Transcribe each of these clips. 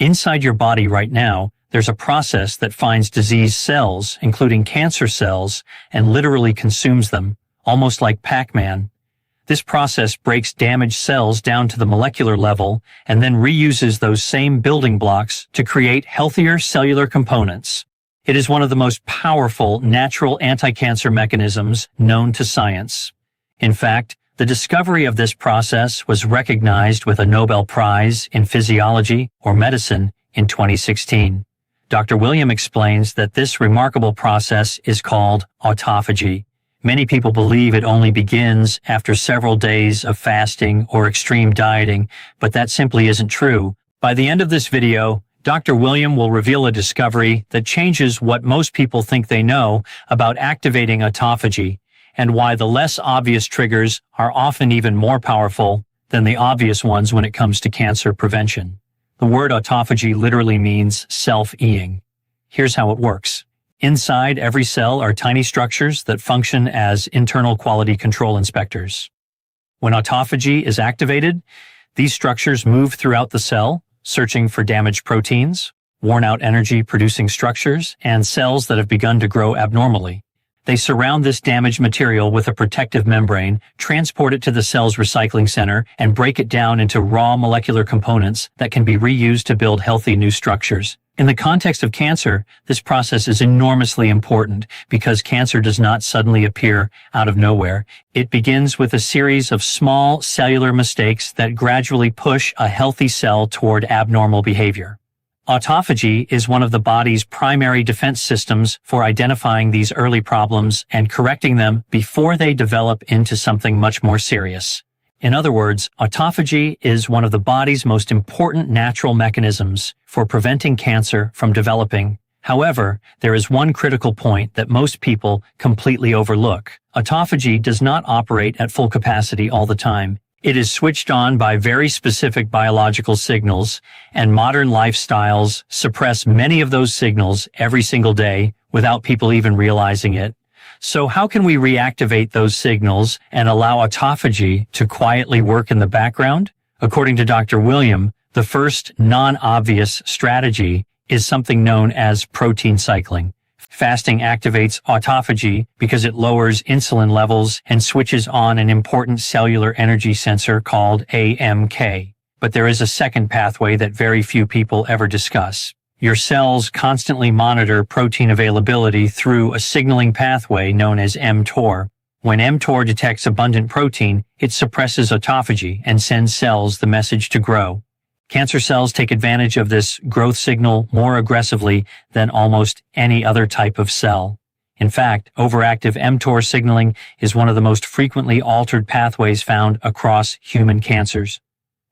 Inside your body right now, there's a process that finds diseased cells, including cancer cells, and literally consumes them, almost like Pac-Man. This process breaks damaged cells down to the molecular level and then reuses those same building blocks to create healthier cellular components. It is one of the most powerful natural anti-cancer mechanisms known to science. In fact, the discovery of this process was recognized with a Nobel Prize in Physiology or Medicine in 2016. Dr. William explains that this remarkable process is called autophagy. Many people believe it only begins after several days of fasting or extreme dieting, but that simply isn't true. By the end of this video, Dr. William will reveal a discovery that changes what most people think they know about activating autophagy, and why the less obvious triggers are often even more powerful than the obvious ones when it comes to cancer prevention. The word autophagy literally means self-eating. Here's how it works. Inside every cell are tiny structures that function as internal quality control inspectors. When autophagy is activated, these structures move throughout the cell, searching for damaged proteins, worn-out energy-producing structures, and cells that have begun to grow abnormally. They surround this damaged material with a protective membrane, transport it to the cell's recycling center, and break it down into raw molecular components that can be reused to build healthy new structures. In the context of cancer, this process is enormously important because cancer does not suddenly appear out of nowhere. It begins with a series of small cellular mistakes that gradually push a healthy cell toward abnormal behavior. Autophagy is one of the body's primary defense systems for identifying these early problems and correcting them before they develop into something much more serious. In other words, autophagy is one of the body's most important natural mechanisms for preventing cancer from developing. However, there is one critical point that most people completely overlook. Autophagy does not operate at full capacity all the time. It is switched on by very specific biological signals, and modern lifestyles suppress many of those signals every single day without people even realizing it. So how can we reactivate those signals and allow autophagy to quietly work in the background? According to Dr. William, the first non-obvious strategy is something known as protein cycling. Fasting activates autophagy because it lowers insulin levels and switches on an important cellular energy sensor called AMK. But there is a second pathway that very few people ever discuss. Your cells constantly monitor protein availability through a signaling pathway known as mTOR. When mTOR detects abundant protein, it suppresses autophagy and sends cells the message to grow. Cancer cells take advantage of this growth signal more aggressively than almost any other type of cell. In fact, overactive mTOR signaling is one of the most frequently altered pathways found across human cancers.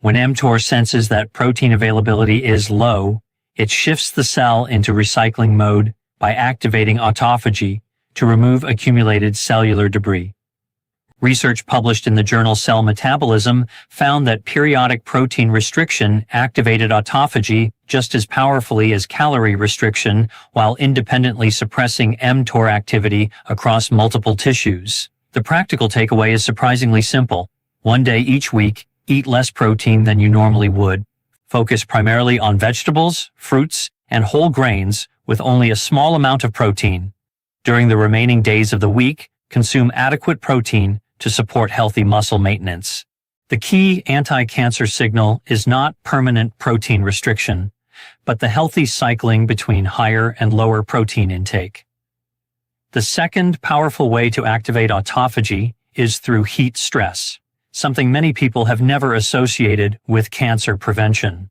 When mTOR senses that protein availability is low, it shifts the cell into recycling mode by activating autophagy to remove accumulated cellular debris. Research published in the journal Cell Metabolism found that periodic protein restriction activated autophagy just as powerfully as calorie restriction while independently suppressing mTOR activity across multiple tissues. The practical takeaway is surprisingly simple. One day each week, eat less protein than you normally would. Focus primarily on vegetables, fruits, and whole grains with only a small amount of protein. During the remaining days of the week, consume adequate protein to support healthy muscle maintenance. The key anti-cancer signal is not permanent protein restriction, but the healthy cycling between higher and lower protein intake. The second powerful way to activate autophagy is through heat stress, something many people have never associated with cancer prevention.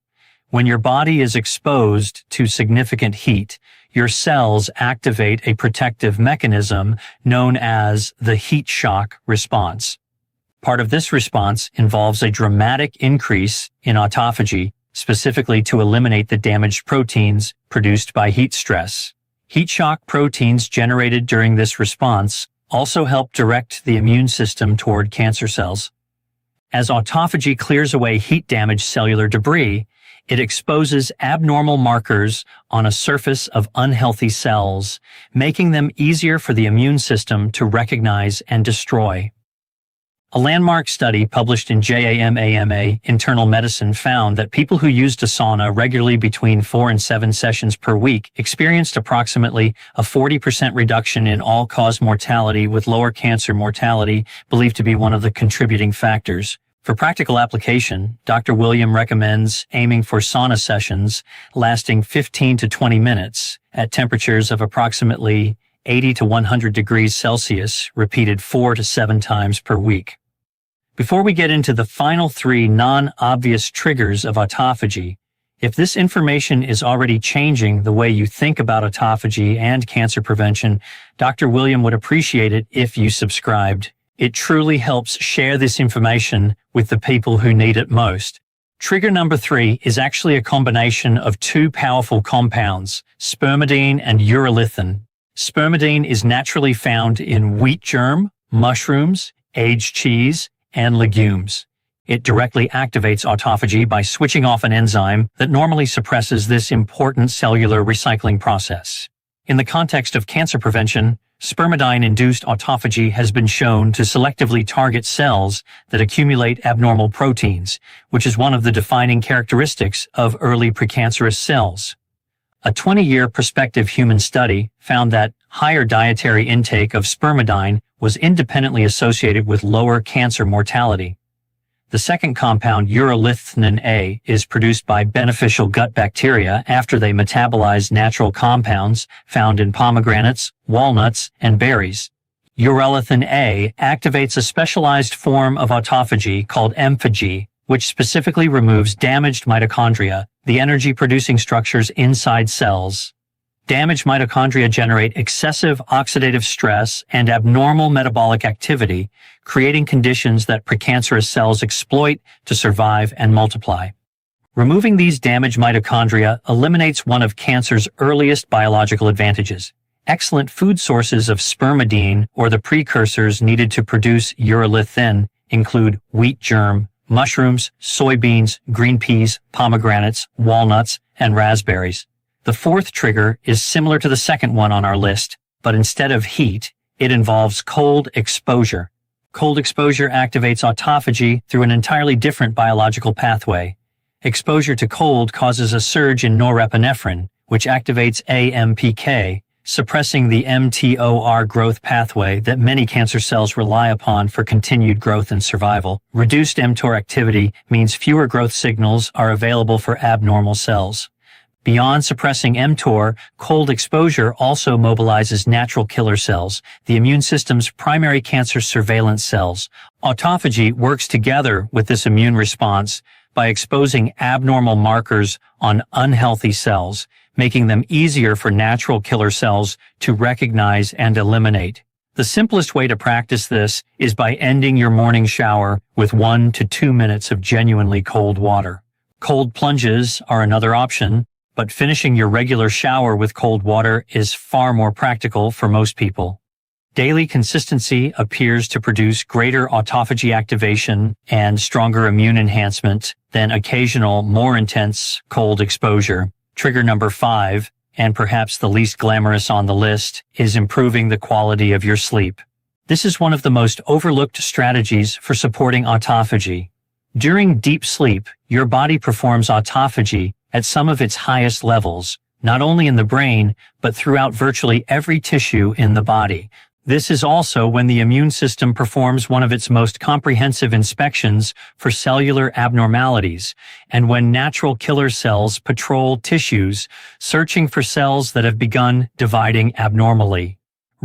When your body is exposed to significant heat, your cells activate a protective mechanism known as the heat shock response. Part of this response involves a dramatic increase in autophagy, specifically to eliminate the damaged proteins produced by heat stress. Heat shock proteins generated during this response also help direct the immune system toward cancer cells. As autophagy clears away heat-damaged cellular debris, it exposes abnormal markers on a surface of unhealthy cells, making them easier for the immune system to recognize and destroy. A landmark study published in JAMA Internal Medicine found that people who used a sauna regularly between 4 and 7 sessions per week experienced approximately a 40% reduction in all-cause mortality, with lower cancer mortality believed to be one of the contributing factors. For practical application, Dr. William recommends aiming for sauna sessions lasting 15 to 20 minutes at temperatures of approximately 80 to 100 degrees Celsius, repeated 4 to 7 times per week. Before we get into the final 3 non-obvious triggers of autophagy, if this information is already changing the way you think about autophagy and cancer prevention, Dr. William would appreciate it if you subscribed. It truly helps share this information with the people who need it most. Trigger number 3 is actually a combination of 2 powerful compounds, spermidine and urolithin. Spermidine is naturally found in wheat germ, mushrooms, aged cheese, and legumes. It directly activates autophagy by switching off an enzyme that normally suppresses this important cellular recycling process. In the context of cancer prevention, spermidine-induced autophagy has been shown to selectively target cells that accumulate abnormal proteins, which is one of the defining characteristics of early precancerous cells. A 20-year prospective human study found that higher dietary intake of spermidine was independently associated with lower cancer mortality. The second compound, urolithin A, is produced by beneficial gut bacteria after they metabolize natural compounds found in pomegranates, walnuts, and berries. Urolithin A activates a specialized form of autophagy called emphagy, which specifically removes damaged mitochondria, the energy-producing structures inside cells. Damaged mitochondria generate excessive oxidative stress and abnormal metabolic activity, creating conditions that precancerous cells exploit to survive and multiply. Removing these damaged mitochondria eliminates one of cancer's earliest biological advantages. Excellent food sources of spermidine, or the precursors needed to produce urolithin, include wheat germ, mushrooms, soybeans, green peas, pomegranates, walnuts, and raspberries. The fourth trigger is similar to the second one on our list, but instead of heat, it involves cold exposure. Cold exposure activates autophagy through an entirely different biological pathway. Exposure to cold causes a surge in norepinephrine, which activates AMPK, suppressing the mTOR growth pathway that many cancer cells rely upon for continued growth and survival. Reduced mTOR activity means fewer growth signals are available for abnormal cells. Beyond suppressing mTOR, cold exposure also mobilizes natural killer cells, the immune system's primary cancer surveillance cells. Autophagy works together with this immune response by exposing abnormal markers on unhealthy cells, making them easier for natural killer cells to recognize and eliminate. The simplest way to practice this is by ending your morning shower with 1 to 2 minutes of genuinely cold water. Cold plunges are another option, but finishing your regular shower with cold water is far more practical for most people. Daily consistency appears to produce greater autophagy activation and stronger immune enhancement than occasional, more intense cold exposure. Trigger number 5, and perhaps the least glamorous on the list, is improving the quality of your sleep. This is one of the most overlooked strategies for supporting autophagy. During deep sleep, your body performs autophagy at some of its highest levels, not only in the brain, but throughout virtually every tissue in the body. This is also when the immune system performs one of its most comprehensive inspections for cellular abnormalities, and when natural killer cells patrol tissues, searching for cells that have begun dividing abnormally.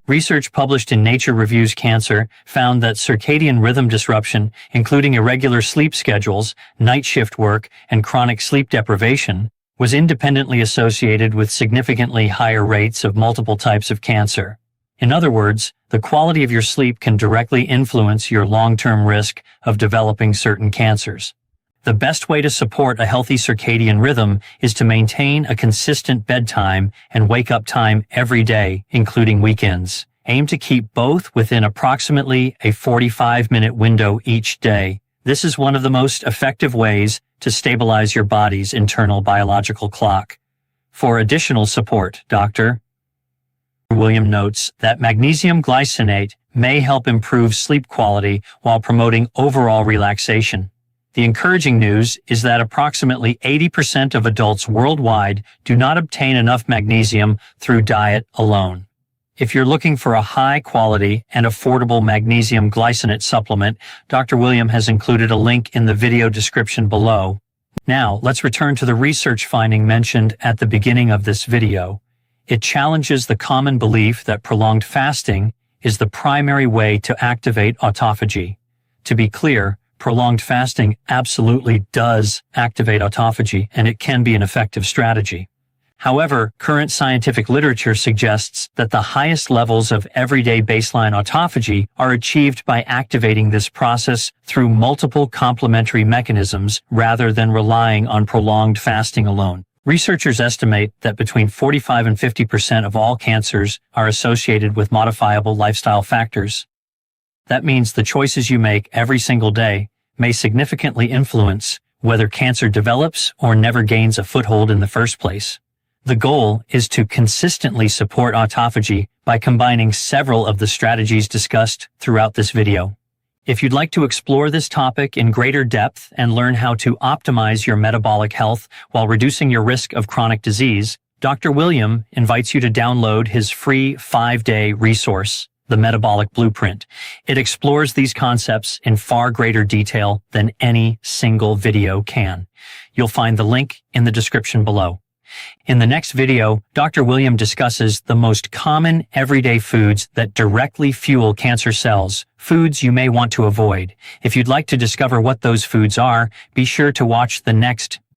Research published in Nature Reviews Cancer found that circadian rhythm disruption, including irregular sleep schedules, night shift work, and chronic sleep deprivation, was independently associated with significantly higher rates of multiple types of cancer. In other words, the quality of your sleep can directly influence your long-term risk of developing certain cancers. The best way to support a healthy circadian rhythm is to maintain a consistent bedtime and wake-up time every day, including weekends. Aim to keep both within approximately a 45-minute window each day. This is one of the most effective ways to stabilize your body's internal biological clock. For additional support, Dr. William notes that magnesium glycinate may help improve sleep quality while promoting overall relaxation. The encouraging news is that approximately 80% of adults worldwide do not obtain enough magnesium through diet alone. If you're looking for a high-quality and affordable magnesium glycinate supplement, Dr. William has included a link in the video description below. Now, let's return to the research finding mentioned at the beginning of this video. It challenges the common belief that prolonged fasting is the primary way to activate autophagy. To be clear, prolonged fasting absolutely does activate autophagy, and it can be an effective strategy. However, current scientific literature suggests that the highest levels of everyday baseline autophagy are achieved by activating this process through multiple complementary mechanisms rather than relying on prolonged fasting alone. Researchers estimate that between 45 and 50% of all cancers are associated with modifiable lifestyle factors. That means the choices you make every single day may significantly influence whether cancer develops or never gains a foothold in the first place. The goal is to consistently support autophagy by combining several of the strategies discussed throughout this video. If you'd like to explore this topic in greater depth and learn how to optimize your metabolic health while reducing your risk of chronic disease, Dr. William invites you to download his free 5-day resource, The Metabolic Blueprint. It explores these concepts in far greater detail than any single video can. You'll find the link in the description below. In the next video, Dr. William discusses the most common everyday foods that directly fuel cancer cells, foods you may want to avoid. If you'd like to discover what those foods are, be sure to watch the next